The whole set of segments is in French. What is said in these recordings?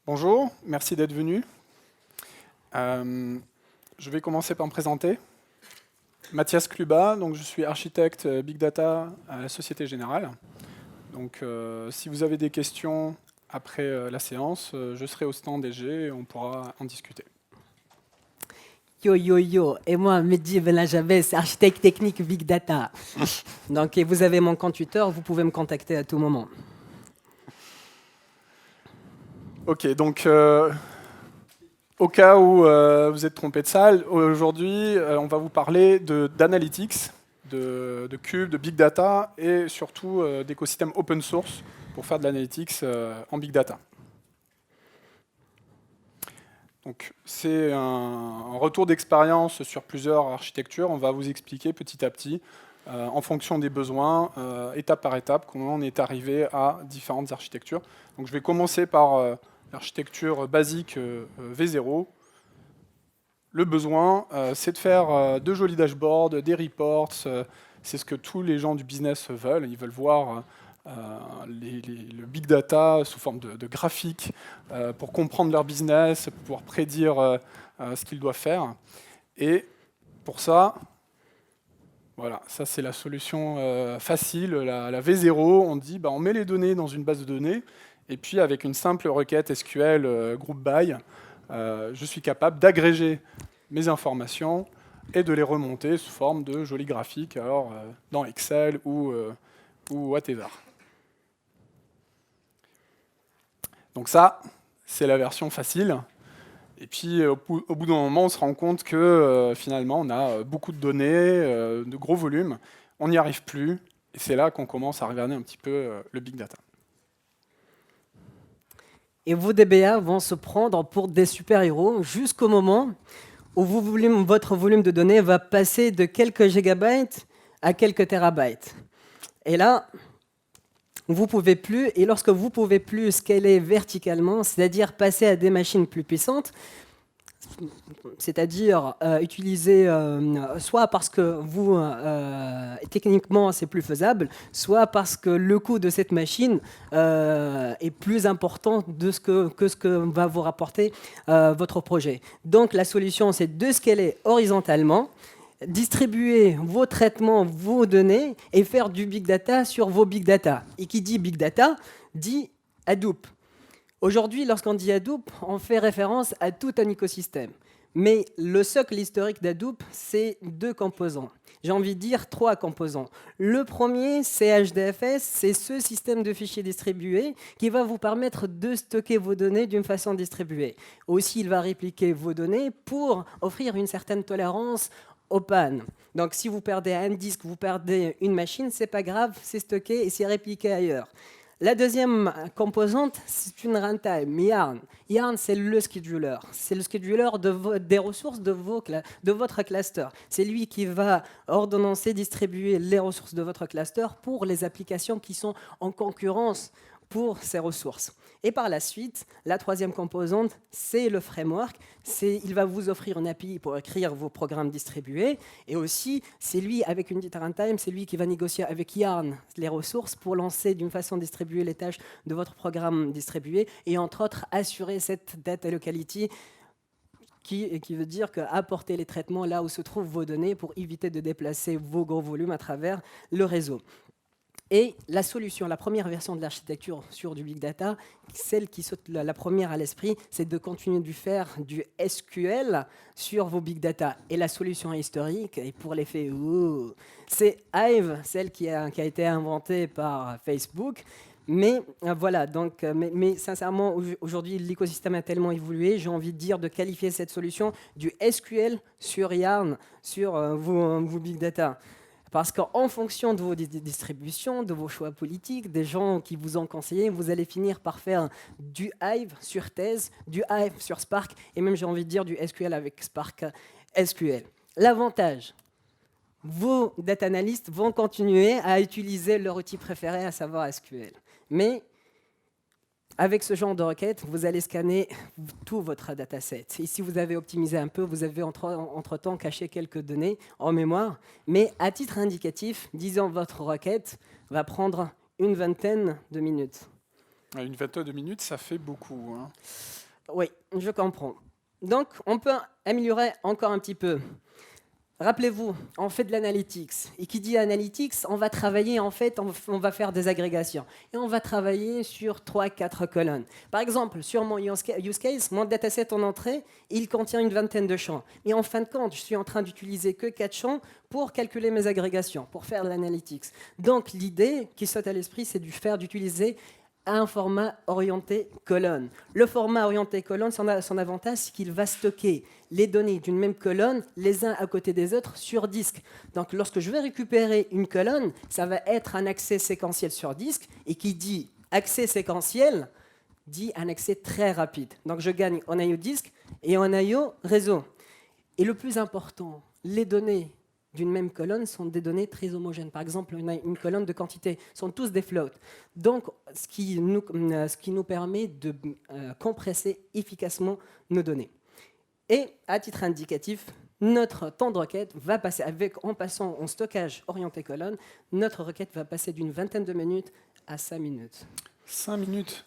Bonjour, merci d'être venu. Je vais commencer par me présenter. Mathias Kluba, donc je suis architecte Big Data à la Société Générale. Donc, si vous avez des questions après la séance, je serai au stand DG et on pourra en discuter. Yo, yo, yo. Et moi, Mehdi Benajabès, architecte technique Big Data. Donc, et vous avez mon compte Twitter, vous pouvez me contacter à tout moment. Ok, donc au cas où vous êtes trompé de salle, aujourd'hui, on va vous parler d'analytics, de cube, de big data et surtout d'écosystèmes open source pour faire de l'analytics en big data. Donc, c'est un retour d'expérience sur plusieurs architectures. On va vous expliquer petit à petit, en fonction des besoins, étape par étape, comment on est arrivé à différentes architectures. Donc, je vais commencer par l'architecture basique V0. Le besoin, c'est de faire de jolis dashboards, des reports. C'est ce que tous les gens du business veulent. Ils veulent voir le big data sous forme de graphiques pour comprendre leur business, pour pouvoir prédire ce qu'ils doivent faire. Et pour ça, voilà, ça c'est la solution facile, la V0. On dit, on met les données dans une base de données, et puis avec une simple requête SQL group by, je suis capable d'agréger mes informations et de les remonter sous forme de jolis graphiques, alors dans Excel ou whatever. Donc ça, c'est la version facile. Et puis au bout d'un moment, on se rend compte que finalement, on a beaucoup de données, de gros volumes. On n'y arrive plus. Et c'est là qu'on commence à regarder un petit peu le big data. Et vos DBA vont se prendre pour des super-héros jusqu'au moment où votre volume de données va passer de quelques gigabytes à quelques terabytes. Et là, vous pouvez plus, et lorsque vous pouvez plus scaler verticalement, c'est-à-dire passer à des machines plus puissantes, c'est-à-dire utiliser soit parce que techniquement c'est plus faisable, soit parce que le coût de cette machine est plus important que ce que va vous rapporter votre projet. Donc la solution, c'est de scaler horizontalement, distribuer vos traitements, vos données et faire du big data sur vos big data. Et qui dit big data dit Hadoop. Aujourd'hui, lorsqu'on dit Hadoop, on fait référence à tout un écosystème. Mais le socle historique d'Hadoop, c'est 2 composants. J'ai envie de dire 3 composants. Le premier, c'est HDFS, c'est ce système de fichiers distribués qui va vous permettre de stocker vos données d'une façon distribuée. Aussi, il va répliquer vos données pour offrir une certaine tolérance aux pannes. Donc, si vous perdez un disque, vous perdez une machine, c'est pas grave, c'est stocké et c'est répliqué ailleurs. La deuxième composante, c'est une runtime, Yarn. Yarn, c'est le scheduler. C'est le scheduler des ressources de votre cluster. C'est lui qui va ordonnancer, distribuer les ressources de votre cluster pour les applications qui sont en concurrence pour ces ressources. Et par la suite, la troisième composante, c'est le framework. Il va vous offrir une API pour écrire vos programmes distribués. Et aussi, c'est lui, avec une dite runtime, c'est lui qui va négocier avec Yarn les ressources pour lancer d'une façon distribuée les tâches de votre programme distribué et entre autres, assurer cette data locality qui veut dire apporter les traitements là où se trouvent vos données pour éviter de déplacer vos gros volumes à travers le réseau. Et la solution, la première version de l'architecture sur du big data, celle qui saute la première à l'esprit, c'est de continuer de faire du SQL sur vos big data. Et la solution historique, et pour l'effet, c'est Hive, celle qui a été inventée par Facebook. Mais voilà, donc, mais sincèrement, aujourd'hui, l'écosystème a tellement évolué, j'ai envie de dire de qualifier cette solution du SQL sur Yarn, sur vos big data. Parce qu'en fonction de vos distributions, de vos choix politiques, des gens qui vous ont conseillé, vous allez finir par faire du Hive sur Thèse, du Hive sur Spark, et même j'ai envie de dire du SQL avec Spark SQL. L'avantage, vos data analysts vont continuer à utiliser leur outil préféré, à savoir SQL. Mais avec ce genre de requête, vous allez scanner tout votre dataset. Et si vous avez optimisé un peu, vous avez entre-temps caché quelques données en mémoire. Mais à titre indicatif, disons votre requête va prendre une vingtaine de minutes. Une vingtaine de minutes, ça fait beaucoup, hein. Oui, je comprends. Donc, on peut améliorer encore un petit peu. Rappelez-vous, on fait de l'analytics. Et qui dit analytics, on va travailler, en fait, on va faire des agrégations. Et on va travailler sur 3-4 colonnes. Par exemple, sur mon use case, mon dataset en entrée, il contient une vingtaine de champs. Mais en fin de compte, je suis en train d'utiliser que 4 champs pour calculer mes agrégations, pour faire de l'analytics. Donc, l'idée qui saute à l'esprit, c'est d'utiliser un format orienté colonne. Le format orienté colonne, son avantage, c'est qu'il va stocker les données d'une même colonne, les uns à côté des autres, sur disque. Donc, lorsque je vais récupérer une colonne, ça va être un accès séquentiel sur disque, et qui dit accès séquentiel, dit un accès très rapide. Donc, je gagne en I/O disque et en I/O réseau. Et le plus important, les données d'une même colonne sont des données très homogènes. Par exemple, une colonne de quantité sont tous des floats. Donc, ce qui nous permet de compresser efficacement nos données. Et à titre indicatif, notre temps de requête va passer, en passant en stockage orienté colonne, notre requête va passer d'une vingtaine de minutes à 5 minutes. 5 minutes.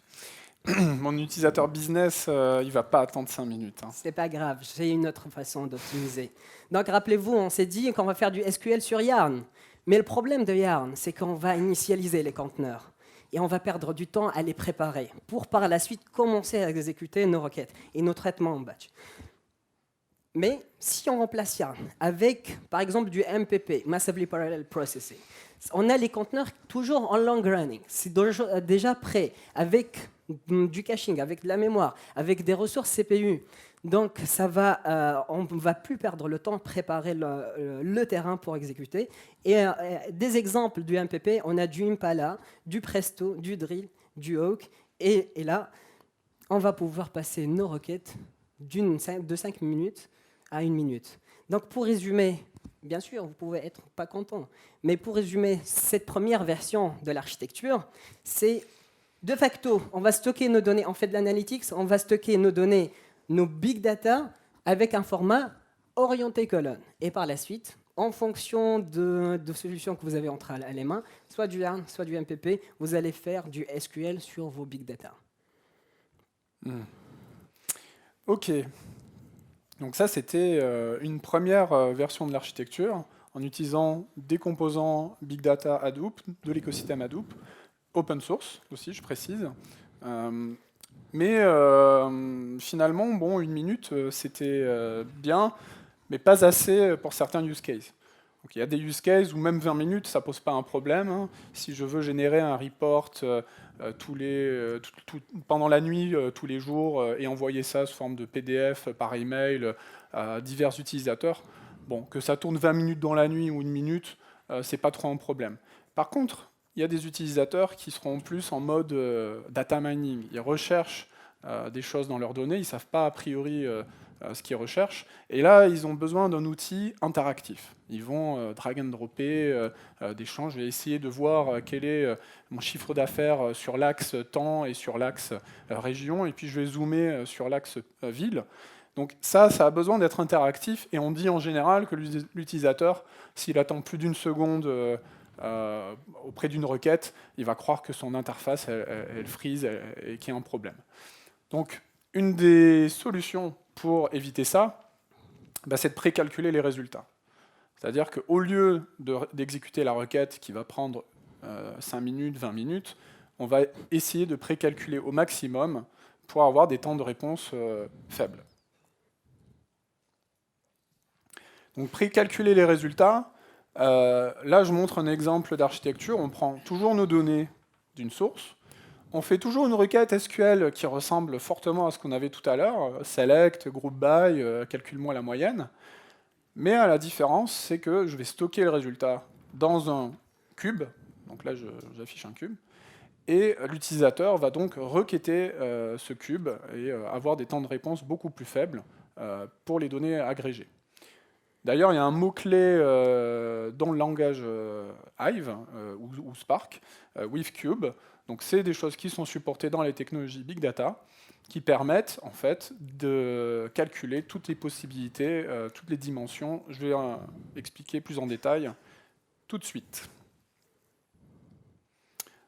Mon utilisateur business, il ne va pas attendre 5 minutes, hein. C'est pas grave, j'ai une autre façon d'optimiser. Donc rappelez-vous, on s'est dit qu'on va faire du SQL sur Yarn. Mais le problème de Yarn, c'est qu'on va initialiser les conteneurs. Et on va perdre du temps à les préparer pour par la suite commencer à exécuter nos requêtes et nos traitements en batch. Mais si on remplace Yarn avec, par exemple, du MPP, Massively Parallel Processing, on a les conteneurs toujours en long running. C'est déjà prêt, avec du caching, avec de la mémoire, avec des ressources CPU. Donc, on ne va plus perdre le temps à préparer le terrain pour exécuter. Et des exemples du MPP, on a du Impala, du Presto, du Drill, du Hawk. Et là, on va pouvoir passer nos requêtes de 5 minutes à 1 minute. Donc, pour résumer, bien sûr, vous pouvez être pas content, mais pour résumer cette première version de l'architecture, c'est de facto, on va stocker nos données, on fait de l'analytics, on va stocker nos données, nos big data, avec un format orienté colonne. Et par la suite, en fonction de solutions que vous avez entre les mains, soit du Yarn, soit du MPP, vous allez faire du SQL sur vos big data. OK. Donc ça, c'était une première version de l'architecture en utilisant des composants Big Data Hadoop, de l'écosystème Hadoop, open source aussi, je précise. Mais finalement, bon, 1 minute, c'était bien, mais pas assez pour certains use cases. Donc, il y a des use cases où même 20 minutes, ça ne pose pas un problème, hein. Si je veux générer un report pendant la nuit, tous les jours, et envoyer ça sous forme de PDF par email à divers utilisateurs, bon, que ça tourne 20 minutes dans la nuit ou 1 minute, c'est pas trop un problème. Par contre, il y a des utilisateurs qui seront plus en mode data mining. Ils recherchent des choses dans leurs données, ils ne savent pas a priori ce qu'ils recherchent. Et là, ils ont besoin d'un outil interactif. Ils vont drag and dropper des champs. Je vais essayer de voir quel est mon chiffre d'affaires sur l'axe temps et sur l'axe région, et puis je vais zoomer sur l'axe ville. Donc ça a besoin d'être interactif, et on dit en général que l'utilisateur, s'il attend plus d'1 seconde auprès d'une requête, il va croire que son interface, elle freeze et qu'il y a un problème. Donc, une des solutions pour éviter ça, c'est de précalculer les résultats. C'est-à-dire qu'au lieu d'exécuter la requête qui va prendre 5 minutes, 20 minutes, on va essayer de précalculer au maximum pour avoir des temps de réponse faibles. Donc, précalculer les résultats, là, je montre un exemple d'architecture. On prend toujours nos données d'une source. On fait toujours une requête SQL qui ressemble fortement à ce qu'on avait tout à l'heure, select, group by, calcule-moi la moyenne. Mais la différence, c'est que je vais stocker le résultat dans un cube. Donc là, j'affiche un cube. Et l'utilisateur va donc requêter ce cube et avoir des temps de réponse beaucoup plus faibles pour les données agrégées. D'ailleurs, il y a un mot-clé dans le langage Hive ou Spark, with cube. Donc, c'est des choses qui sont supportées dans les technologies Big Data, qui permettent en fait de calculer toutes les possibilités, toutes les dimensions. Je vais expliquer plus en détail tout de suite.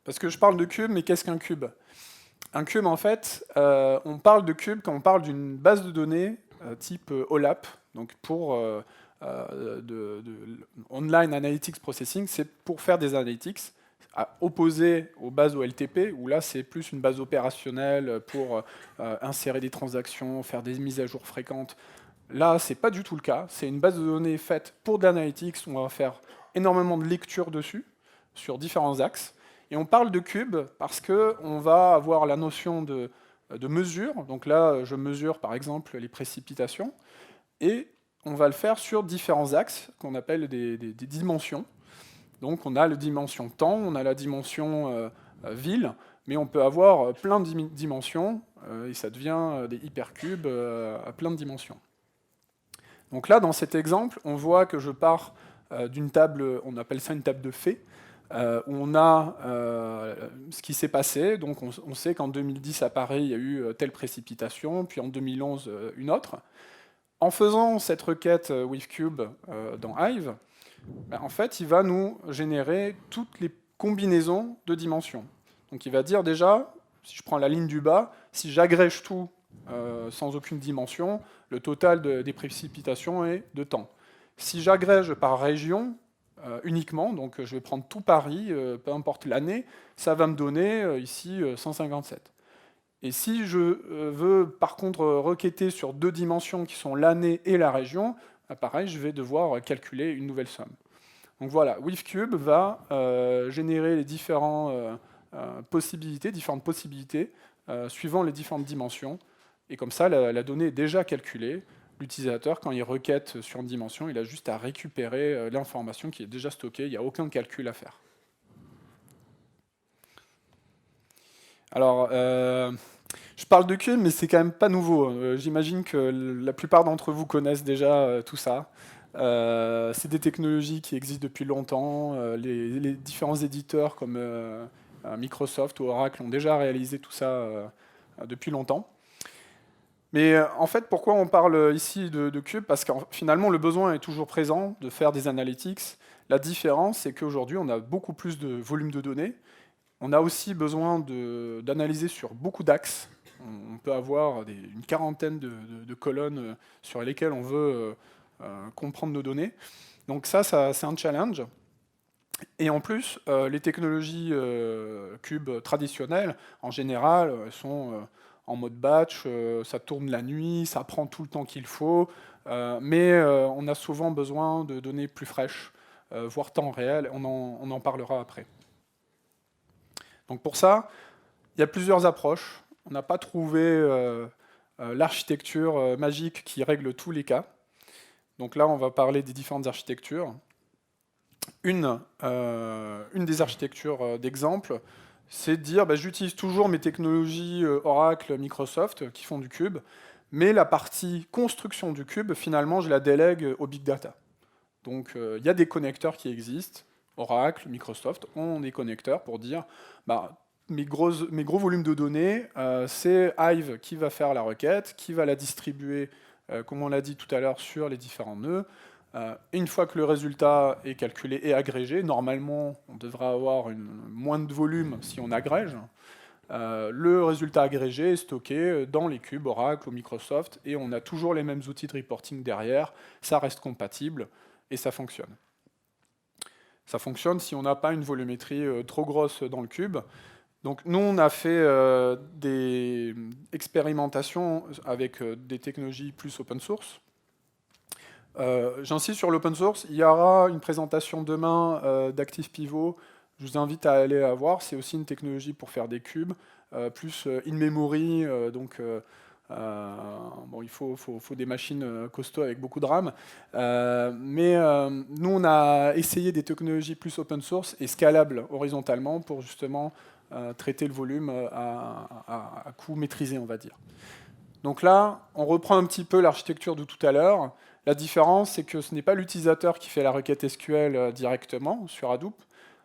Parce que je parle de cube, mais qu'est-ce qu'un cube ? Un cube, en fait, on parle de cube quand on parle d'une base de données type OLAP, donc pour Online Analytics Processing, c'est pour faire des analytics, opposé aux bases OLTP, où là c'est plus une base opérationnelle pour insérer des transactions, faire des mises à jour fréquentes. Là, c'est pas du tout le cas. C'est une base de données faite pour de l'analytics, où on va faire énormément de lectures dessus, sur différents axes. Et on parle de cube parce qu'on va avoir la notion de mesure. Donc là, je mesure par exemple les précipitations. Et on va le faire sur différents axes qu'on appelle des dimensions. Donc on a la dimension temps, on a la dimension ville, mais on peut avoir plein de dimensions, et ça devient des hypercubes à plein de dimensions. Donc là, dans cet exemple, on voit que je pars d'une table, on appelle ça une table de faits, où on a ce qui s'est passé. Donc on sait qu'en 2010 à Paris, il y a eu telle précipitation, puis en 2011, une autre. En faisant cette requête WithCube dans Hive, en fait, il va nous générer toutes les combinaisons de dimensions. Donc il va dire déjà, si je prends la ligne du bas, si j'agrège tout sans aucune dimension, le total des précipitations est de temps. Si j'agrège par région uniquement, donc je vais prendre tout Paris, peu importe l'année, ça va me donner ici 157. Et si je veux par contre requêter sur deux dimensions qui sont l'année et la région, pareil, je vais devoir calculer une nouvelle somme. Donc voilà, WithCube va générer les différentes possibilités suivant les différentes dimensions. Et comme ça, la donnée est déjà calculée. L'utilisateur, quand il requête sur une dimension, il a juste à récupérer l'information qui est déjà stockée. Il n'y a aucun calcul à faire. Alors, je parle de cube, mais c'est quand même pas nouveau. J'imagine que la plupart d'entre vous connaissent déjà tout ça. C'est des technologies qui existent depuis longtemps. Les différents éditeurs comme Microsoft ou Oracle ont déjà réalisé tout ça depuis longtemps. Mais en fait, pourquoi on parle ici de cube? Parce que finalement, le besoin est toujours présent de faire des analytics. La différence, c'est qu'aujourd'hui, on a beaucoup plus de volume de données. On a aussi besoin d'analyser sur beaucoup d'axes. On peut avoir une quarantaine de colonnes sur lesquelles on veut comprendre nos données. Donc ça c'est un challenge. Et en plus, les technologies cube traditionnelles, en général, sont en mode batch, ça tourne la nuit, ça prend tout le temps qu'il faut, mais on a souvent besoin de données plus fraîches, voire temps réel, on en parlera après. Donc pour ça, il y a plusieurs approches. On n'a pas trouvé l'architecture magique qui règle tous les cas. Donc là, on va parler des différentes architectures. Une des architectures d'exemple, c'est de dire j'utilise toujours mes technologies Oracle, Microsoft qui font du cube, mais la partie construction du cube, finalement, je la délègue au big data. Donc il y a des connecteurs qui existent. Oracle, Microsoft ont des connecteurs pour dire mes gros volumes de données, c'est Hive qui va faire la requête, qui va la distribuer, comme on l'a dit tout à l'heure, sur les différents nœuds. Une fois que le résultat est calculé et agrégé, normalement, on devra avoir moins de volume si on agrège. Le résultat agrégé est stocké dans les cubes Oracle ou Microsoft, et on a toujours les mêmes outils de reporting derrière, ça reste compatible, et ça fonctionne. Ça fonctionne si on n'a pas une volumétrie trop grosse dans le cube. Donc nous, on a fait des expérimentations avec des technologies plus open source. J'insiste sur l'open source. Il y aura une présentation demain d'Active Pivot. Je vous invite à aller la voir. C'est aussi une technologie pour faire des cubes, plus in-memory. Il faut des machines costauds avec beaucoup de RAM. Mais nous, on a essayé des technologies plus open source et scalables horizontalement pour justement traiter le volume à coût maîtrisé, on va dire. Donc là, on reprend un petit peu l'architecture de tout à l'heure. La différence, c'est que ce n'est pas l'utilisateur qui fait la requête SQL directement sur Hadoop,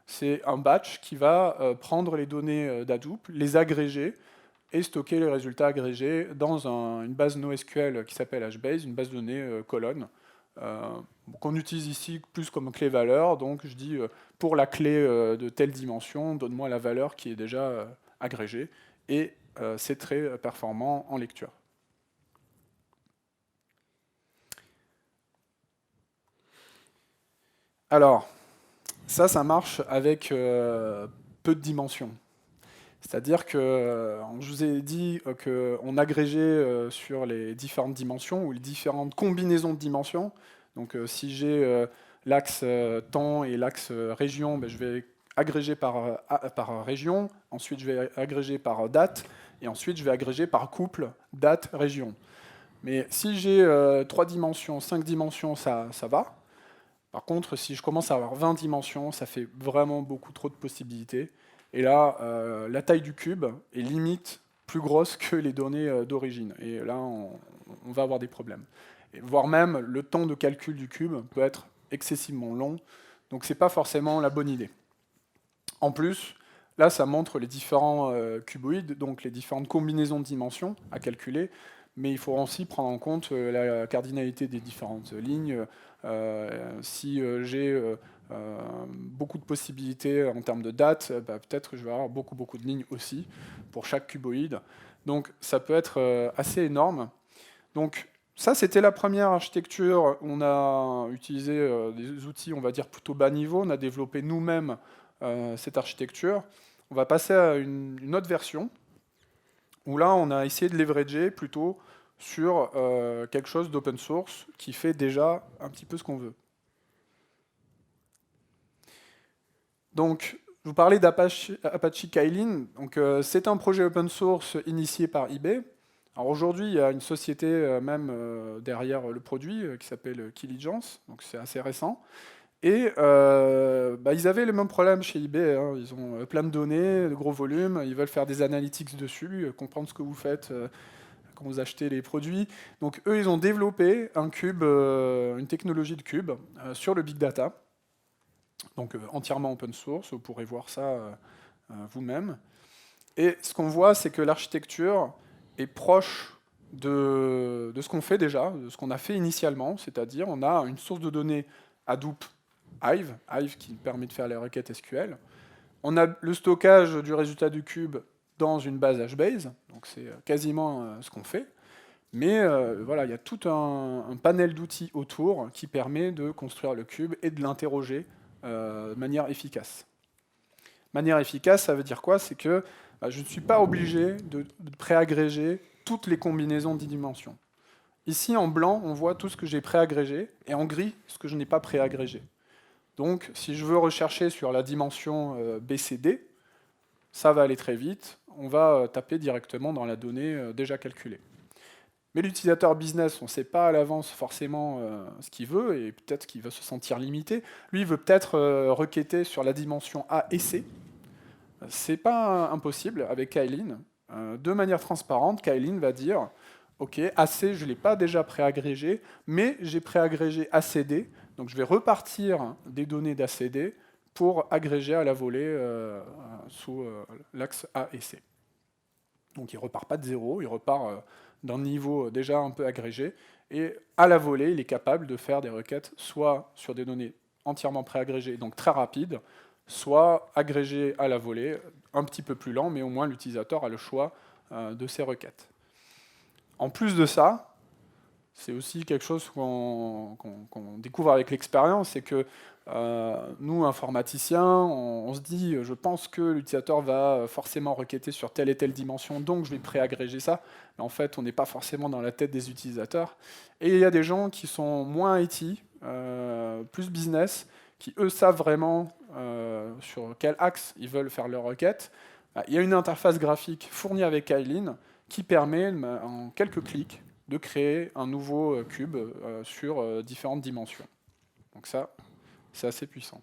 c'est un batch qui va prendre les données d'Hadoop, les agréger et stocker les résultats agrégés dans une base NoSQL qui s'appelle HBase, une base de données colonne, qu'on utilise ici plus comme clé valeur. Donc je dis pour la clé de telle dimension, donne-moi la valeur qui est déjà agrégée, et c'est très performant en lecture. Alors, ça marche avec peu de dimensions. C'est-à-dire que je vous ai dit qu'on agrégeait sur les différentes dimensions ou les différentes combinaisons de dimensions. Donc si j'ai l'axe temps et l'axe région, ben, je vais agréger par région, ensuite je vais agréger par date, et ensuite je vais agréger par couple date-région. Mais si j'ai 3 dimensions, 5 dimensions, ça va. Par contre, si je commence à avoir 20 dimensions, ça fait vraiment beaucoup trop de possibilités. Et là, la taille du cube est limite plus grosse que les données d'origine. Et là, on va avoir des problèmes. Et voire même, le temps de calcul du cube peut être excessivement long. Donc, ce n'est pas forcément la bonne idée. En plus, là, ça montre les différents cuboïdes, donc les différentes combinaisons de dimensions à calculer. Mais il faut aussi prendre en compte la cardinalité des différentes lignes. Si j'ai beaucoup de possibilités en termes de date, bah, peut-être que je vais avoir beaucoup de lignes aussi pour chaque cuboïde. Donc ça peut être assez énorme. Donc ça, c'était la première architecture. On a utilisé des outils, on va dire, plutôt bas niveau. On a développé nous-mêmes cette architecture. On va passer à une autre version, où là, on a essayé de leverager plutôt sur quelque chose d'open source qui fait déjà un petit peu ce qu'on veut. Donc, je vous parlais d'Apache Kylin. Donc, c'est un projet open source initié par eBay. Alors aujourd'hui, il y a une société même derrière le produit qui s'appelle Kyligence, donc c'est assez récent. Et bah, ils avaient le même problème chez eBay, hein. Ils ont plein de données, de gros volumes, ils veulent faire des analytics dessus, comprendre ce que vous faites quand vous achetez les produits. Donc eux, ils ont développé un cube, une technologie de cube sur le big data, donc entièrement open source, vous pourrez voir ça vous-même. Et ce qu'on voit, c'est que l'architecture est proche de ce qu'on fait déjà, de ce qu'on a fait initialement, c'est-à-dire on a une source de données Hadoop Hive qui permet de faire les requêtes SQL. On a le stockage du résultat du cube dans une base HBase, donc c'est quasiment ce qu'on fait. Mais voilà, il y a tout un panel d'outils autour qui permet de construire le cube et de l'interroger de manière efficace. Manière efficace, ça veut dire quoi? C'est que je ne suis pas obligé de préagréger toutes les combinaisons de dimensions. Ici, en blanc, on voit tout ce que j'ai préagrégé, et en gris, ce que je n'ai pas préagrégé. Donc, si je veux rechercher sur la dimension BCD, ça va aller très vite. On va taper directement dans la donnée déjà calculée. Mais l'utilisateur business, on ne sait pas à l'avance forcément ce qu'il veut, et peut-être qu'il va se sentir limité. Lui, il veut peut-être requêter sur la dimension A et C. C'est pas impossible avec Kylin. De manière transparente, Kylin va dire OK, AC, je ne l'ai pas déjà préagrégé, mais j'ai préagrégé ACD, donc je vais repartir des données d'ACD pour agréger à la volée sous l'axe A et C. Donc il ne repart pas de zéro, il repart d'un niveau déjà un peu agrégé, et à la volée, il est capable de faire des requêtes soit sur des données entièrement préagrégées, donc très rapides, soit agrégées à la volée, un petit peu plus lent, mais au moins l'utilisateur a le choix de ses requêtes. En plus de ça, c'est aussi quelque chose qu'on découvre avec l'expérience, c'est que nous, informaticiens, on se dit, je pense que l'utilisateur va forcément requêter sur telle et telle dimension, donc je vais préagréger ça. Mais en fait, on n'est pas forcément dans la tête des utilisateurs. Et il y a des gens qui sont moins IT, plus business, qui eux savent vraiment sur quel axe ils veulent faire leur requête. Il y a une interface graphique fournie avec Kylin qui permet, en quelques clics, de créer un nouveau cube sur différentes dimensions. Donc ça, c'est assez puissant.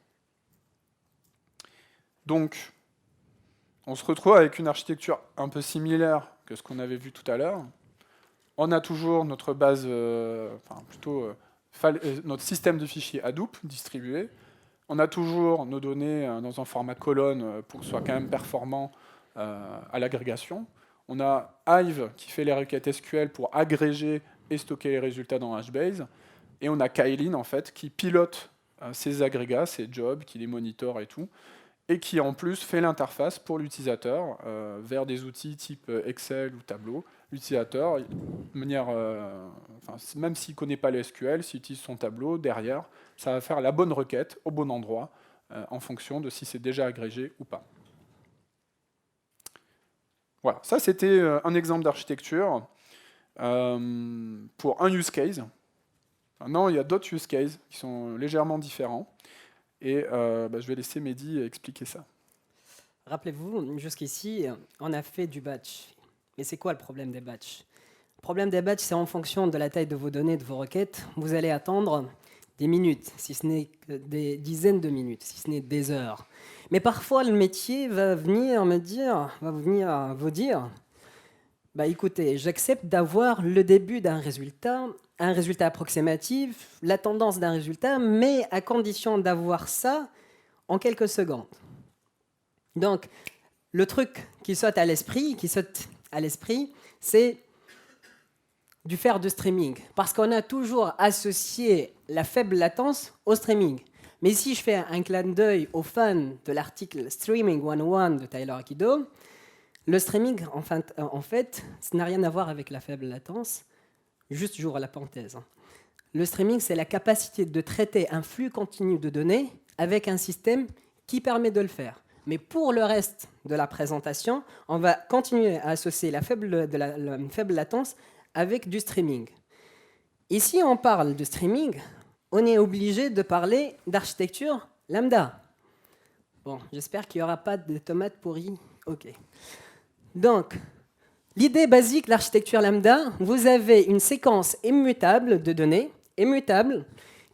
Donc, on se retrouve avec une architecture un peu similaire que ce qu'on avait vu tout à l'heure. On a toujours notre base, notre système de fichiers Hadoop distribué. On a toujours nos données dans un format colonne pour que ce soit quand même performant à l'agrégation. On a Hive qui fait les requêtes SQL pour agréger et stocker les résultats dans HBase. Et on a Kylin en fait qui pilote ces agrégats, ces jobs, qui les monitore et tout. et qui en plus fait l'interface pour l'utilisateur vers des outils type Excel ou Tableau. L'utilisateur, de manière, même s'il ne connaît pas le SQL, s'il utilise son tableau, derrière, ça va faire la bonne requête au bon endroit en fonction de si c'est déjà agrégé ou pas. Voilà, ça c'était un exemple d'architecture pour un use case. Maintenant, il y a d'autres use cases qui sont légèrement différents. Et je vais laisser Mehdi expliquer ça. Rappelez-vous, jusqu'ici, on a fait du batch. Mais c'est quoi le problème des batchs? Le problème des batchs, c'est en fonction de la taille de vos données, de vos requêtes, vous allez attendre des minutes, si ce n'est des dizaines de minutes, si ce n'est des heures. Mais parfois, le métier va venir vous dire, bah écoutez, j'accepte d'avoir le début d'un résultat, un résultat approximatif, la tendance d'un résultat, mais à condition d'avoir ça en quelques secondes. Donc, le truc qui saute à l'esprit, c'est du faire du streaming. Parce qu'on a toujours associé la faible latence au streaming. Mais si je fais un clin d'œil aux fans de l'article Streaming 101 de Tyler Akido, le streaming, en fait, ça n'a rien à voir avec la faible latence. Juste j'ouvre la parenthèse. Le streaming, c'est la capacité de traiter un flux continu de données avec un système qui permet de le faire. Mais pour le reste de la présentation, on va continuer à associer la faible latence avec du streaming. Et si on parle de streaming, on est obligé de parler d'architecture lambda. Bon, j'espère qu'il n'y aura pas de tomates pourries. OK. Donc, l'idée basique de l'architecture lambda, vous avez une séquence immutable de données, immutable,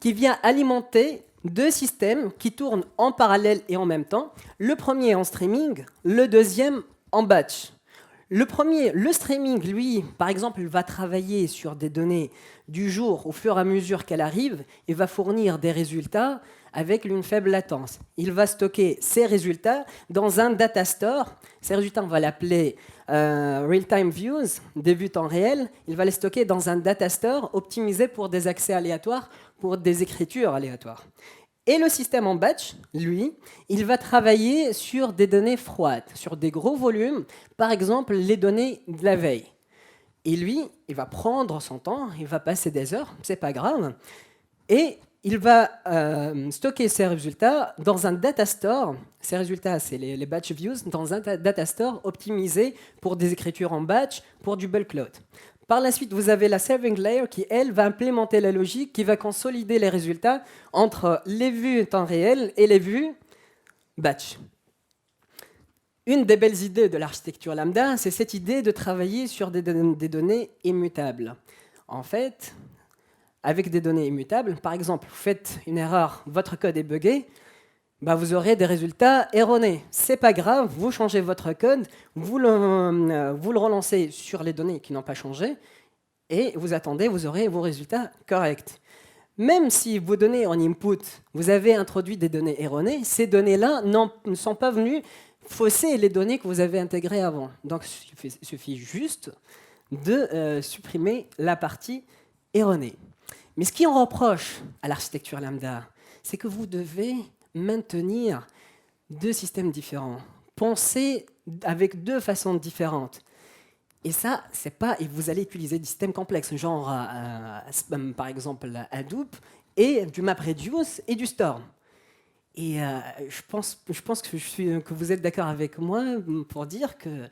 qui vient alimenter deux systèmes qui tournent en parallèle et en même temps. Le premier en streaming, le deuxième en batch. Le premier, le streaming, lui, par exemple, va travailler sur des données du jour au fur et à mesure qu'elle arrive et va fournir des résultats avec une faible latence. Il va stocker ces résultats dans un data store. Ces résultats, on va l'appeler real-time views, des vues temps réel. Il va les stocker dans un data store optimisé pour des accès aléatoires, pour des écritures aléatoires. Et le système en batch, lui, il va travailler sur des données froides, sur des gros volumes, par exemple les données de la veille. Et lui, il va prendre son temps, il va passer des heures, c'est pas grave, et il va stocker ces résultats dans un data store. Ces résultats, c'est les batch views, dans un data store optimisé pour des écritures en batch, pour du bulk load. Par la suite, vous avez la serving layer qui, elle, va implémenter la logique qui va consolider les résultats entre les vues temps réel et les vues batch. Une des belles idées de l'architecture lambda, c'est cette idée de travailler sur des données immutables. En fait, avec des données immutables, par exemple, vous faites une erreur, votre code est buggé, vous aurez des résultats erronés. C'est pas grave, vous changez votre code, vous le relancez sur les données qui n'ont pas changé, et vous attendez, vous aurez vos résultats corrects. Même si vos données en input, vous avez introduit des données erronées, ces données-là ne sont pas venues fausser les données que vous avez intégrées avant. Donc il suffit juste de supprimer la partie erronée. Mais ce qui en reproche à l'architecture lambda, c'est que vous devez maintenir deux systèmes différents, penser avec deux façons différentes. Et ça, c'est pas. Et vous allez utiliser des systèmes complexes, genre par exemple Hadoop et du MapReduce et du Storm. Et je pense que vous êtes d'accord avec moi pour dire que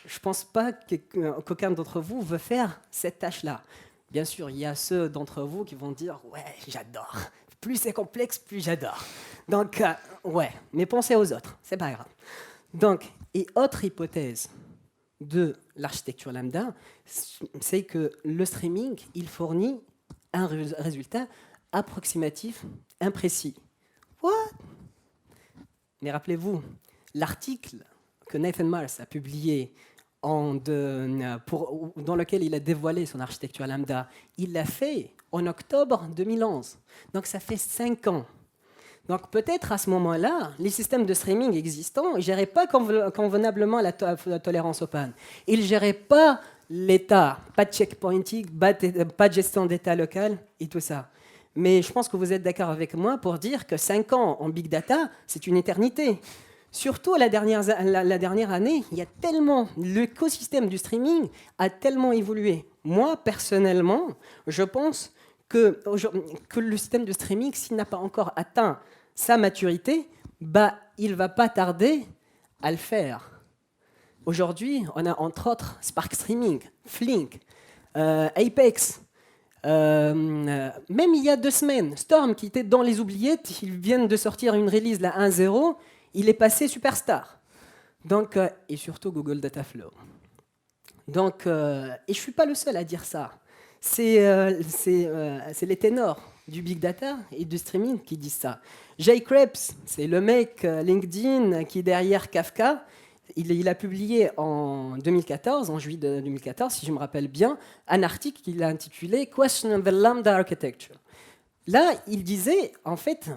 je ne pense pas qu'aucun d'entre vous veut faire cette tâche-là. Bien sûr, il y a ceux d'entre vous qui vont dire « Ouais, j'adore. Plus c'est complexe, plus j'adore. » Donc, ouais, mais pensez aux autres, c'est pas grave. Donc, et autre hypothèse de l'architecture lambda, c'est que le streaming, il fournit un résultat approximatif, imprécis. What? Mais rappelez-vous, l'article que Nathan Mars a publié dans lequel il a dévoilé son architecture lambda, il l'a fait en octobre 2011. Donc ça fait 5 ans. Donc peut-être à ce moment-là, les systèmes de streaming existants ne géraient pas convenablement la tolérance aux pannes. Ils ne géraient pas l'état, pas de checkpointing, pas de gestion d'état local et tout ça. Mais je pense que vous êtes d'accord avec moi pour dire que 5 ans en big data, c'est une éternité. Surtout la dernière année, il y a tellement, l'écosystème du streaming a tellement évolué. Moi, personnellement, je pense que le système de streaming, s'il n'a pas encore atteint sa maturité, bah, il ne va pas tarder à le faire. Aujourd'hui, on a entre autres Spark Streaming, Flink, Apex. Même il y a 2 semaines, Storm, qui était dans les oubliettes, ils viennent de sortir une release, la 1.0, il est passé superstar. Donc, et surtout Google Dataflow. Donc, et je ne suis pas le seul à dire ça. C'est les ténors du big data et du streaming qui disent ça. Jay Krebs, c'est le mec LinkedIn qui est derrière Kafka. Il a publié en 2014, en juillet 2014, si je me rappelle bien, un article qu'il a intitulé Question of the Lambda Architecture. Là, il disait, en fait,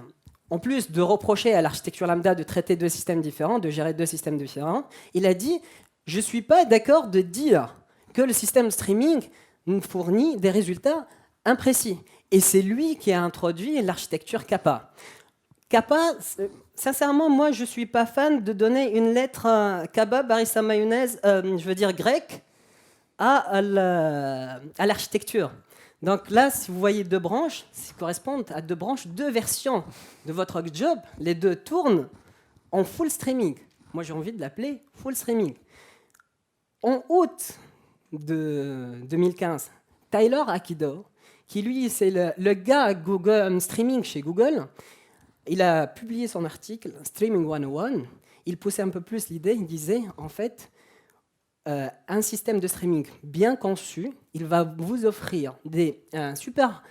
en plus de reprocher à l'architecture lambda de traiter 2 systèmes différents, de gérer 2 systèmes différents, il a dit « Je ne suis pas d'accord de dire que le système streaming nous fournit des résultats imprécis. » Et c'est lui qui a introduit l'architecture Kappa. Kappa, sincèrement, moi, je ne suis pas fan de donner une lettre Kappa, barista mayonnaise, je veux dire grec, à l'architecture. Donc là, si vous voyez 2 branches, ça correspond à 2 branches, 2 versions de votre job. Les 2 tournent en full streaming. Moi, j'ai envie de l'appeler full streaming. En août de 2015, Tyler Akido, qui lui, c'est le gars Google streaming chez Google, il a publié son article Streaming 101. Il poussait un peu plus l'idée. Il disait, en fait, un système de streaming bien conçu, il va vous offrir un super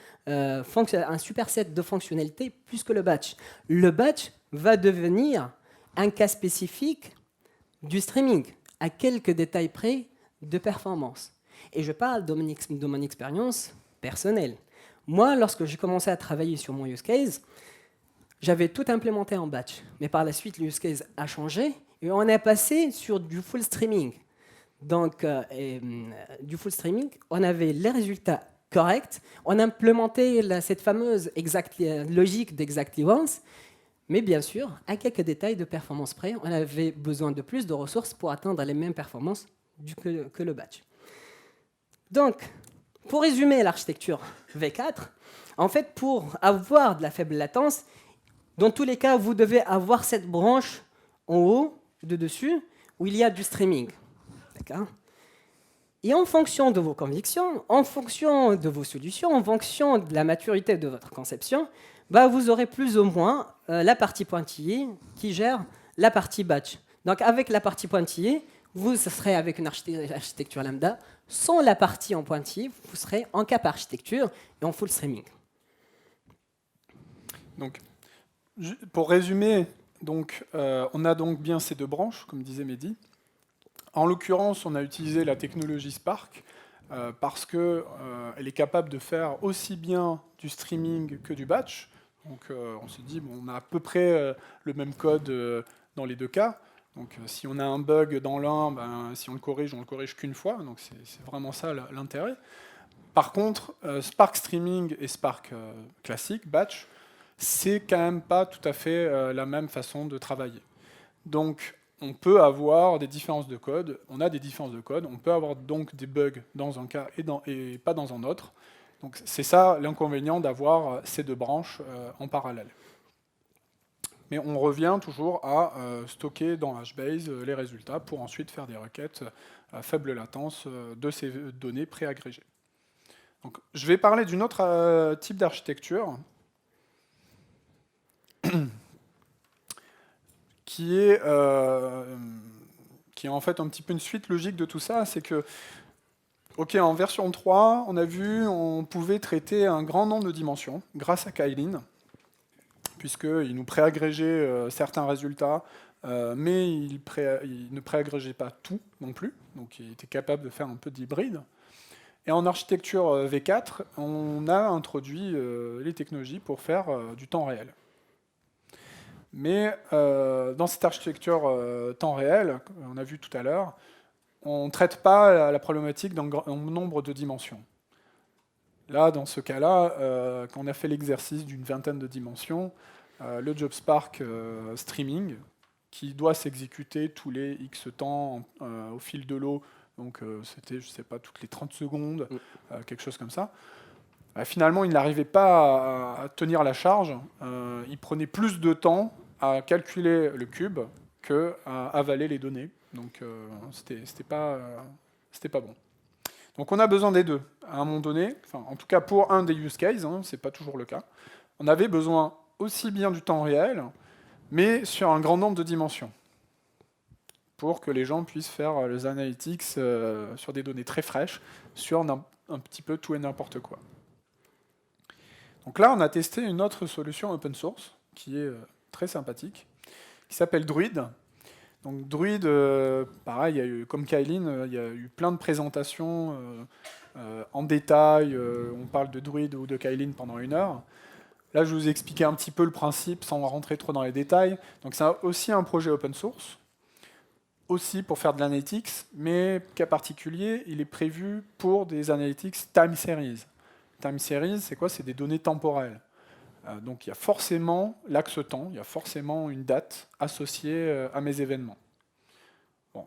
set de fonctionnalités plus que le batch. Le batch va devenir un cas spécifique du streaming, à quelques détails près de performance. Et je parle de mon expérience personnelle. Moi, lorsque j'ai commencé à travailler sur mon use case, j'avais tout implémenté en batch. Mais par la suite, le use case a changé et on est passé sur du full streaming. Donc, du full streaming, on avait les résultats corrects, on implémentait cette fameuse logique d'exactly once, mais bien sûr, à quelques détails de performance près, on avait besoin de plus de ressources pour atteindre les mêmes performances que le batch. Donc, pour résumer l'architecture V4, en fait, pour avoir de la faible latence, dans tous les cas, vous devez avoir cette branche en haut, de dessus, où il y a du streaming. D'accord ? Et en fonction de vos convictions, en fonction de vos solutions, en fonction de la maturité de votre conception, bah vous aurez plus ou moins la partie pointillée qui gère la partie batch. Donc avec la partie pointillée, vous serez avec une architecture lambda. Sans la partie en pointillé, vous serez en cap architecture et en full streaming. Donc, pour résumer, donc, on a donc bien ces 2 branches, comme disait Mehdi. En l'occurrence, on a utilisé la technologie Spark parce qu'elle est capable de faire aussi bien du streaming que du batch. Donc on se dit, bon, on a à peu près le même code dans les 2 cas. Donc si on a un bug dans l'un, ben, si on le corrige qu'une fois. Donc c'est vraiment ça l'intérêt. Par contre, Spark Streaming et Spark classique, batch, c'est quand même pas tout à fait la même façon de travailler. Donc on peut avoir des différences de code, on a des différences de code, on peut avoir donc des bugs dans un cas et pas dans un autre. Donc c'est ça l'inconvénient d'avoir ces 2 branches en parallèle. Mais on revient toujours à stocker dans HBase les résultats pour ensuite faire des requêtes à faible latence de ces données préagrégées. Donc, je vais parler d'une autre type d'architecture qui est en fait un petit peu une suite logique de tout ça. C'est que, ok, en version 3, on a vu on pouvait traiter un grand nombre de dimensions grâce à Kylin, puisqu'il nous préagrégeait certains résultats, mais il ne préagrégeait pas tout non plus, donc il était capable de faire un peu d'hybride. Et en architecture V4, on a introduit les technologies pour faire du temps réel. Mais dans cette architecture temps réel, on a vu tout à l'heure, on ne traite pas la problématique d'un grand nombre de dimensions. Là, dans ce cas-là, quand on a fait l'exercice d'une 20aine de dimensions, le JobSpark Streaming, qui doit s'exécuter tous les X temps au fil de l'eau. Donc c'était, je ne sais pas, toutes les 30 secondes, quelque chose comme ça. Finalement, il n'arrivait pas à tenir la charge. Il prenait plus de temps à calculer le cube qu'à avaler les données. Donc c'était pas bon. Donc on a besoin des deux. À un moment donné, en tout cas pour un des use cases, c'est pas toujours le cas, on avait besoin aussi bien du temps réel, mais sur un grand nombre de dimensions, pour que les gens puissent faire les analytics sur des données très fraîches, sur un petit peu tout et n'importe quoi. Donc là, on a testé une autre solution open source, qui est très sympathique, qui s'appelle Druid. Donc Druid, pareil, il y a eu, comme Kylin, il y a eu plein de présentations en détail. On parle de Druid ou de Kylin pendant 1 heure. Là, je vais vous expliquer un petit peu le principe sans rentrer trop dans les détails. Donc c'est aussi un projet open source, aussi pour faire de l'analytics, mais cas particulier, il est prévu pour des analytics time series. Time series, c'est quoi? C'est des données temporelles. Donc il y a forcément l'axe temps, il y a forcément une date associée à mes événements. Bon,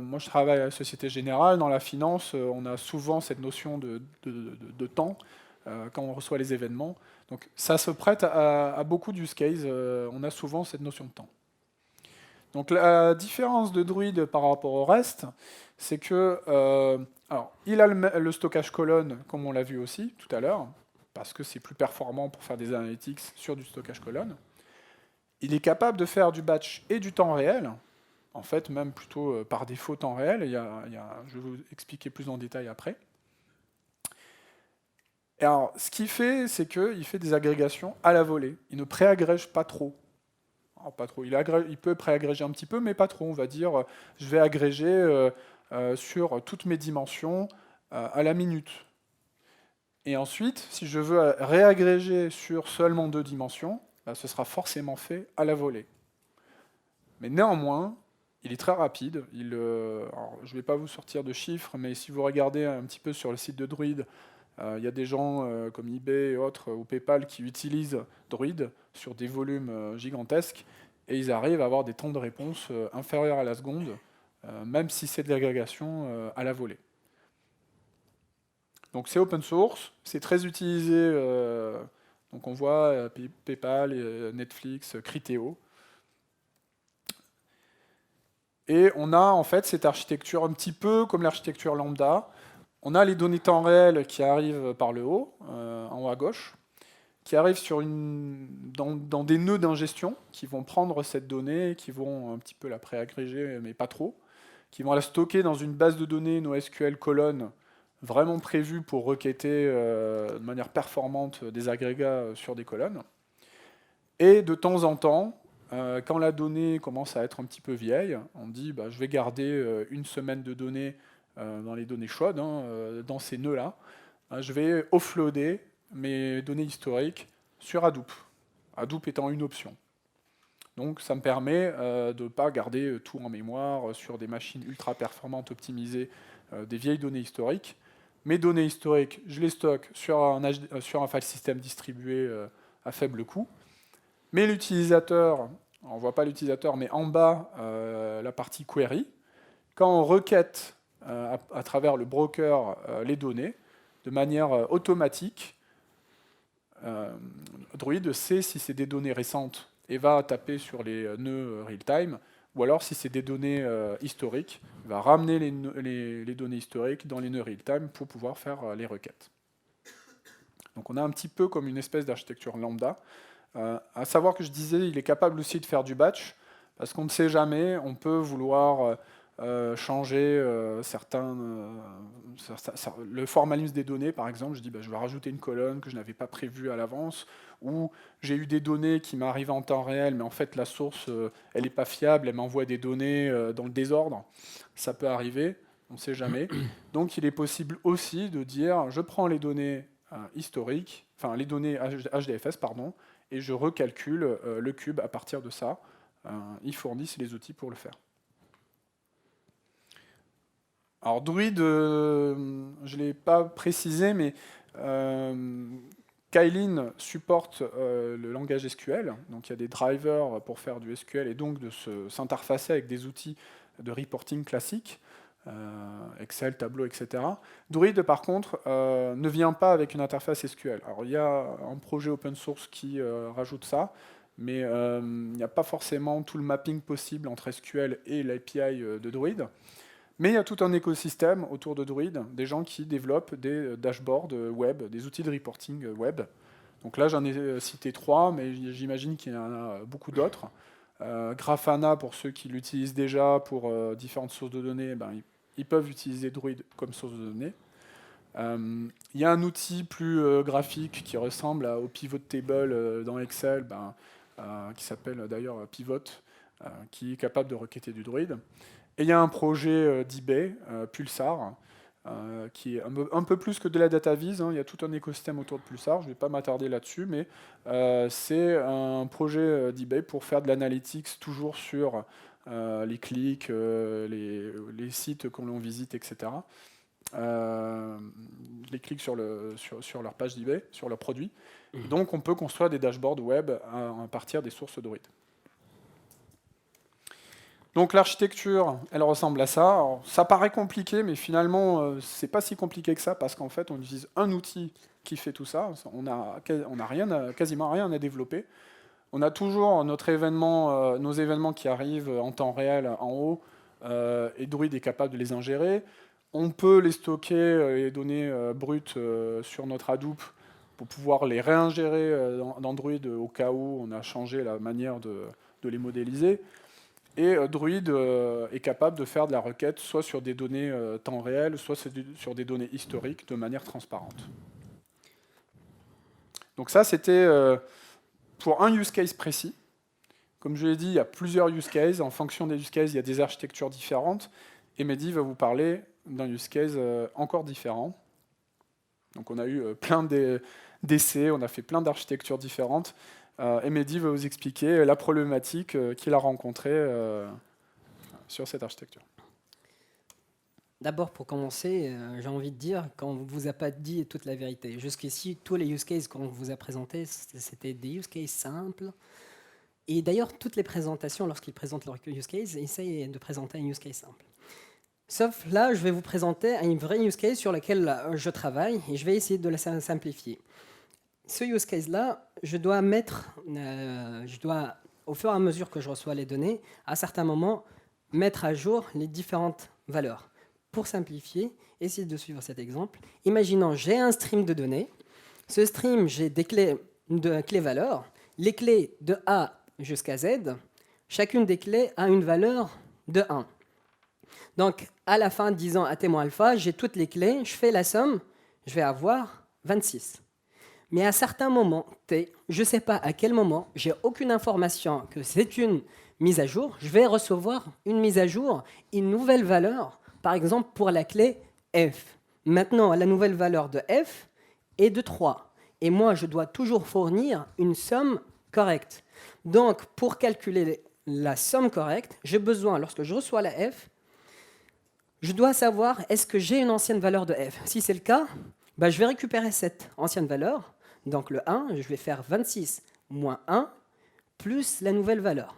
moi je travaille à la Société Générale, dans la finance, on a souvent cette notion de temps quand on reçoit les événements. Donc ça se prête à beaucoup d'use cases, on a souvent cette notion de temps. Donc la différence de Druid par rapport au reste, c'est que alors, il a le stockage colonne, comme on l'a vu aussi tout à l'heure, parce que c'est plus performant pour faire des analytics sur du stockage colonne. Il est capable de faire du batch et du temps réel, en fait même plutôt par défaut temps réel, je vais vous expliquer plus en détail après. Et alors, ce qu'il fait, c'est qu'il fait des agrégations à la volée. Il ne préagrège pas trop. Alors, pas trop. Il peut préagréger un petit peu, mais pas trop. On va dire, je vais agréger sur toutes mes dimensions à la minute. Et ensuite, si je veux réagréger sur seulement 2 dimensions, ce sera forcément fait à la volée. Mais néanmoins, il est très rapide. Alors, je ne vais pas vous sortir de chiffres, mais si vous regardez un petit peu sur le site de Druid, il y a des gens comme eBay et autres, ou PayPal, qui utilisent Druid sur des volumes gigantesques, et ils arrivent à avoir des temps de réponse inférieurs à la seconde, même si c'est de l'agrégation à la volée. Donc c'est open source, c'est très utilisé, donc on voit PayPal, Netflix, Criteo. Et on a en fait cette architecture un petit peu comme l'architecture lambda. On a les données temps réel qui arrivent par le haut, en haut à gauche, qui arrivent dans des nœuds d'ingestion, qui vont prendre cette donnée, qui vont un petit peu la préagréger, mais pas trop, qui vont la stocker dans une base de données NoSQL colonne, vraiment prévu pour requêter de manière performante des agrégats sur des colonnes. Et de temps en temps, quand la donnée commence à être un petit peu vieille, on dit je vais garder 1 semaine de données dans les données chaudes, dans ces nœuds-là. Je vais offloader mes données historiques sur Hadoop. Hadoop étant une option. Donc ça me permet de ne pas garder tout en mémoire sur des machines ultra performantes optimisées, des vieilles données historiques. Mes données historiques, je les stocke sur un file system distribué à faible coût. Mais l'utilisateur, on ne voit pas l'utilisateur, mais en bas, la partie query, quand on requête à travers le broker les données, de manière automatique, Druid sait si c'est des données récentes et va taper sur les nœuds real-time, ou alors si c'est des données historiques, il va ramener les données historiques dans les nœuds real-time pour pouvoir faire les requêtes. Donc on a un petit peu comme une espèce d'architecture lambda. À savoir que je disais, il est capable aussi de faire du batch, parce qu'on ne sait jamais, on peut vouloir changer le formalisme des données, par exemple. Je dis, je vais rajouter une colonne que je n'avais pas prévue à l'avance, ou j'ai eu des données qui m'arrivent en temps réel, mais en fait la source, elle n'est pas fiable, elle m'envoie des données dans le désordre. Ça peut arriver, on ne sait jamais. Donc il est possible aussi de dire, je prends les données historiques, enfin les données HDFS, pardon, et je recalcule le cube à partir de ça. Ils fournissent les outils pour le faire. Alors Druid, je ne l'ai pas précisé, mais Kylin supporte le langage SQL, donc il y a des drivers pour faire du SQL et donc de s'interfacer avec des outils de reporting classiques, Excel, Tableau, etc. Druid, par contre, ne vient pas avec une interface SQL. Alors il y a un projet open source qui rajoute ça, mais il n'y a pas forcément tout le mapping possible entre SQL et l'API de Druid. Mais il y a tout un écosystème autour de Druid, des gens qui développent des dashboards web, des outils de reporting web. Donc là, j'en ai cité 3, mais j'imagine qu'il y en a beaucoup d'autres. Grafana, pour ceux qui l'utilisent déjà pour différentes sources de données, ils peuvent utiliser Druid comme source de données. Il y a un outil plus graphique qui ressemble au pivot table dans Excel, qui s'appelle d'ailleurs Pivot, qui est capable de requêter du Druid. Et il y a un projet d'eBay, Pulsar, qui est un peu plus que de la data viz. Il y a tout un écosystème autour de Pulsar. Je ne vais pas m'attarder là-dessus, mais c'est un projet d'eBay pour faire de l'analytics toujours sur les clics, les sites que l'on visite, etc. Les clics sur leur page d'eBay, sur leurs produits. Donc on peut construire des dashboards web à partir des sources Druid. Donc l'architecture, elle ressemble à ça. Alors, ça paraît compliqué, mais finalement, c'est pas si compliqué que ça, parce qu'en fait, on utilise un outil qui fait tout ça. On a quasiment rien à développer. On a toujours nos événements qui arrivent en temps réel en haut, et Druid est capable de les ingérer. On peut les stocker, les données brutes sur notre Hadoop pour pouvoir les réingérer dans Druid au cas où on a changé la manière de les modéliser. Et Druid est capable de faire de la requête soit sur des données temps réel, soit sur des données historiques de manière transparente. Donc ça, c'était pour un use case précis. Comme je l'ai dit, il y a plusieurs use cases. En fonction des use cases, il y a des architectures différentes. Et Mehdi va vous parler d'un use case encore différent. Donc on a eu plein d'essais, on a fait plein d'architectures différentes. Et Mehdi va vous expliquer la problématique qu'il a rencontrée sur cette architecture. D'abord, pour commencer, j'ai envie de dire qu'on ne vous a pas dit toute la vérité. Jusqu'ici, tous les use cases qu'on vous a présentés, c'était des use cases simples. Et d'ailleurs, toutes les présentations, lorsqu'ils présentent leur use case, ils essayent de présenter un use case simple. Sauf là, je vais vous présenter un vrai use case sur lequel je travaille et je vais essayer de le simplifier. Ce use case-là, je dois, au fur et à mesure que je reçois les données, à certains moments, mettre à jour les différentes valeurs. Pour simplifier, essayez de suivre cet exemple. Imaginons, j'ai un stream de données. Ce stream, j'ai des clés valeurs. Les clés de A jusqu'à Z. Chacune des clés a une valeur de 1. Donc, à la fin, disons à témoin alpha, j'ai toutes les clés, je fais la somme, je vais avoir 26. Mais à certains moments T, je ne sais pas à quel moment, j'ai aucune information que c'est une mise à jour, je vais recevoir une mise à jour, une nouvelle valeur, par exemple pour la clé F. Maintenant, la nouvelle valeur de F est de 3. Et moi, je dois toujours fournir une somme correcte. Donc, pour calculer la somme correcte, j'ai besoin, lorsque je reçois la F, je dois savoir est-ce que j'ai une ancienne valeur de F. Si c'est le cas, je vais récupérer cette ancienne valeur. Donc le 1, je vais faire 26 moins 1 plus la nouvelle valeur.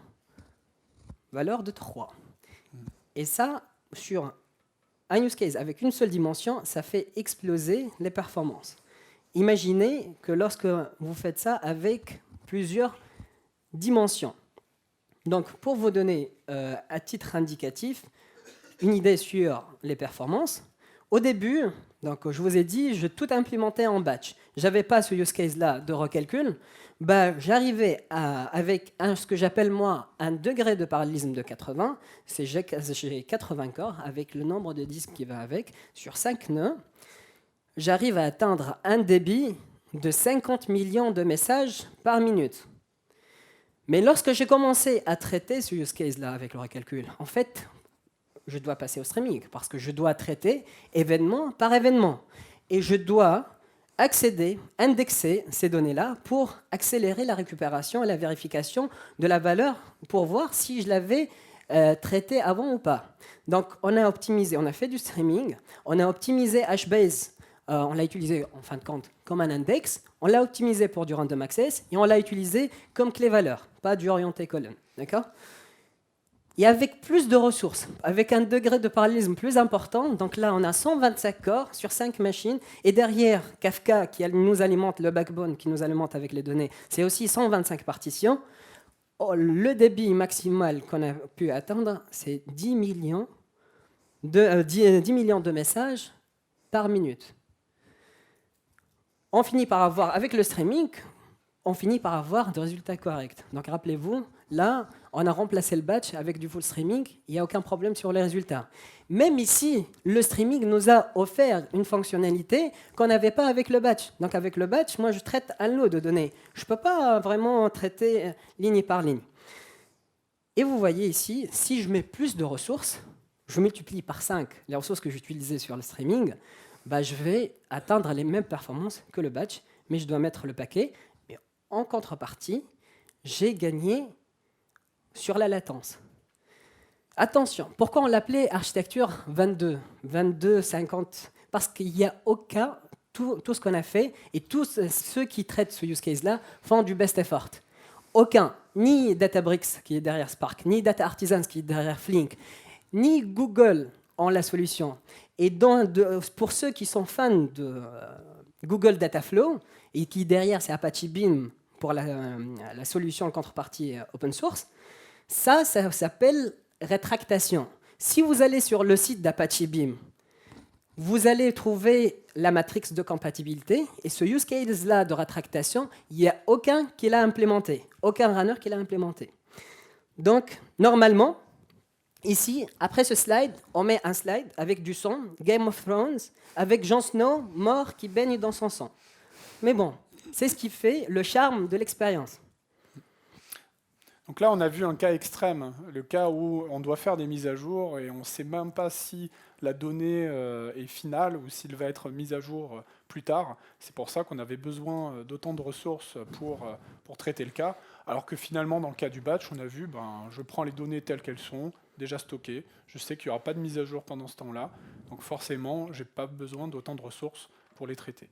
Valeur de 3. Et ça, sur un use case avec une seule dimension, ça fait exploser les performances. Imaginez que lorsque vous faites ça avec plusieurs dimensions. Donc pour vous donner à titre indicatif une idée sur les performances, au début, donc je vous ai dit, je tout implémentais en batch. Je n'avais pas ce use case-là de recalcul. J'arrivais avec ce que j'appelle moi un degré de parallélisme de 80. J'ai 80 corps avec le nombre de disques qui va avec. Sur 5 nœuds, j'arrive à atteindre un débit de 50 millions de messages par minute. Mais lorsque j'ai commencé à traiter ce use case-là avec le recalcul, en fait, je dois passer au streaming parce que je dois traiter événement par événement. Et je dois accéder, indexer ces données-là pour accélérer la récupération et la vérification de la valeur pour voir si je l'avais traité avant ou pas. Donc, on a optimisé, on a fait du streaming, on a optimisé HBase on l'a utilisé en fin de compte comme un index, on l'a optimisé pour du random access et on l'a utilisé comme clé-valeur, pas du orienté colonne. D'accord ? Et avec plus de ressources, avec un degré de parallélisme plus important, donc là on a 125 corps sur 5 machines, et derrière Kafka qui nous alimente, le backbone qui nous alimente avec les données, c'est aussi 125 partitions. Oh, le débit maximal qu'on a pu atteindre, c'est 10 millions de messages par minute. On finit par avoir, avec le streaming, on finit par avoir des résultats corrects. Donc rappelez-vous, là, on a remplacé le batch avec du full streaming, il n'y a aucun problème sur les résultats. Même ici, le streaming nous a offert une fonctionnalité qu'on n'avait pas avec le batch. Donc avec le batch, moi je traite un lot de données. Je ne peux pas vraiment traiter ligne par ligne. Et vous voyez ici, si je mets plus de ressources, je multiplie par 5 les ressources que j'utilisais sur le streaming, bah, je vais atteindre les mêmes performances que le batch, mais je dois mettre le paquet. Mais en contrepartie, j'ai gagné sur la latence. Attention, pourquoi on l'appelait architecture 22, 50 ? Parce qu'il n'y a aucun, tout ce qu'on a fait, et tous ceux qui traitent ce use case-là font du best effort. Aucun, ni Databricks qui est derrière Spark, ni Data Artisans qui est derrière Flink, ni Google ont la solution. Et pour ceux qui sont fans de Google Dataflow, et qui derrière c'est Apache Beam pour la solution en contrepartie open source, ça s'appelle rétractation. Si vous allez sur le site d'Apache Beam, vous allez trouver la matrix de compatibilité, et ce use case-là de rétractation, il n'y a aucun qui l'a implémenté, aucun runner qui l'a implémenté. Donc, normalement, ici, après ce slide, on met un slide avec du son, Game of Thrones, avec Jon Snow mort qui baigne dans son sang. Mais bon, c'est ce qui fait le charme de l'expérience. Donc là, on a vu un cas extrême, le cas où on doit faire des mises à jour et on ne sait même pas si la donnée est finale ou s'il va être mise à jour plus tard. C'est pour ça qu'on avait besoin d'autant de ressources pour traiter le cas, alors que finalement, dans le cas du batch, on a vu, je prends les données telles qu'elles sont, déjà stockées, je sais qu'il n'y aura pas de mise à jour pendant ce temps-là, donc forcément, je n'ai pas besoin d'autant de ressources pour les traiter.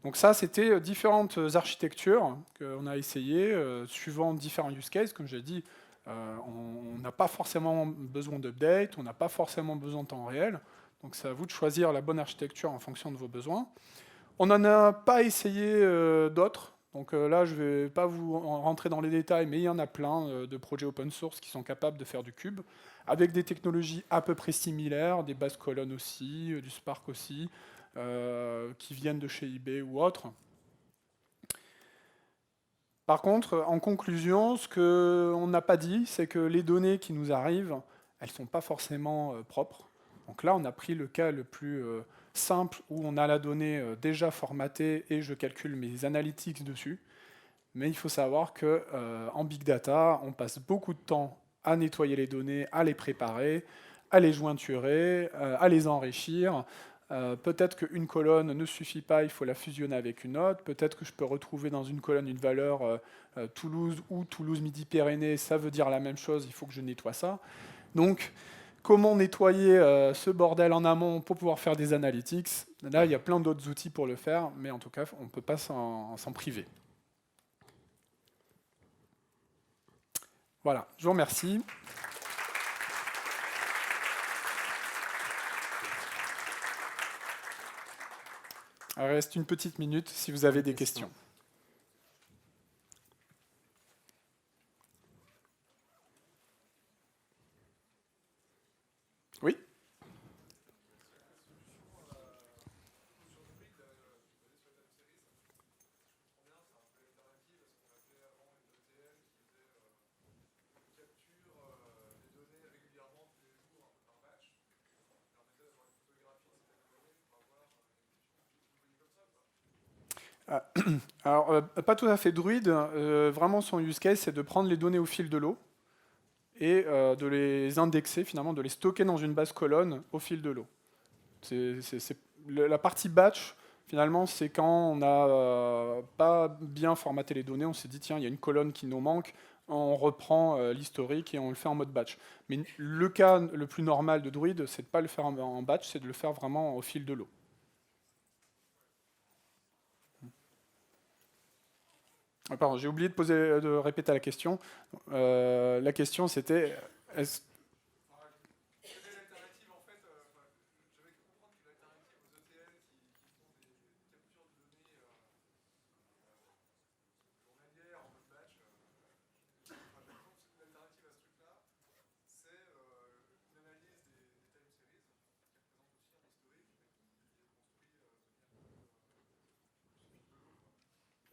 Donc ça, c'était différentes architectures qu'on a essayées, suivant différents use cases. Comme j'ai dit, on n'a pas forcément besoin d'update, on n'a pas forcément besoin de temps réel. Donc c'est à vous de choisir la bonne architecture en fonction de vos besoins. On n'en a pas essayé d'autres. Donc là, je ne vais pas vous rentrer dans les détails, mais il y en a plein de projets open source qui sont capables de faire du cube, avec des technologies à peu près similaires, des bases colonnes aussi, du Spark aussi, qui viennent de chez eBay ou autres. Par contre, en conclusion, ce qu'on n'a pas dit, c'est que les données qui nous arrivent, elles ne sont pas forcément propres. Donc là, on a pris le cas le plus simple où on a la donnée déjà formatée et je calcule mes analytics dessus. Mais il faut savoir qu'en big data, on passe beaucoup de temps à nettoyer les données, à les préparer, à les jointurer, à les enrichir. Peut-être qu'une colonne ne suffit pas, il faut la fusionner avec une autre. Peut-être que je peux retrouver dans une colonne une valeur Toulouse ou Toulouse-Midi-Pyrénées, ça veut dire la même chose, il faut que je nettoie ça. Donc, comment nettoyer ce bordel en amont pour pouvoir faire des analytics? Là, il y a plein d'autres outils pour le faire, mais en tout cas, on ne peut pas s'en priver. Voilà, je vous remercie. Il reste une petite minute si vous avez des questions. Oui ? Alors, pas tout à fait Druid. Vraiment, son use case, c'est de prendre les données au fil de l'eau et de les indexer, finalement, de les stocker dans une base colonne au fil de l'eau. La partie batch, finalement, c'est quand on n'a pas bien formaté les données, on s'est dit, tiens, il y a une colonne qui nous manque, on reprend l'historique et on le fait en mode batch. Mais le cas le plus normal de Druid, c'est de ne pas le faire en batch, c'est de le faire vraiment au fil de l'eau. Ah, pardon, j'ai oublié de répéter la question. La question, c'était...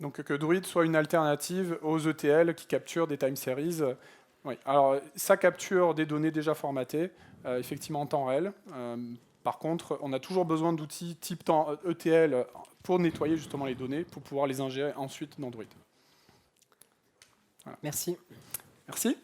Donc que Druid soit une alternative aux ETL qui capturent des time series. Oui. Alors ça capture des données déjà formatées, effectivement en temps réel. Par contre, on a toujours besoin d'outils type ETL pour nettoyer justement les données, pour pouvoir les ingérer ensuite dans Druid. Voilà. Merci. Merci.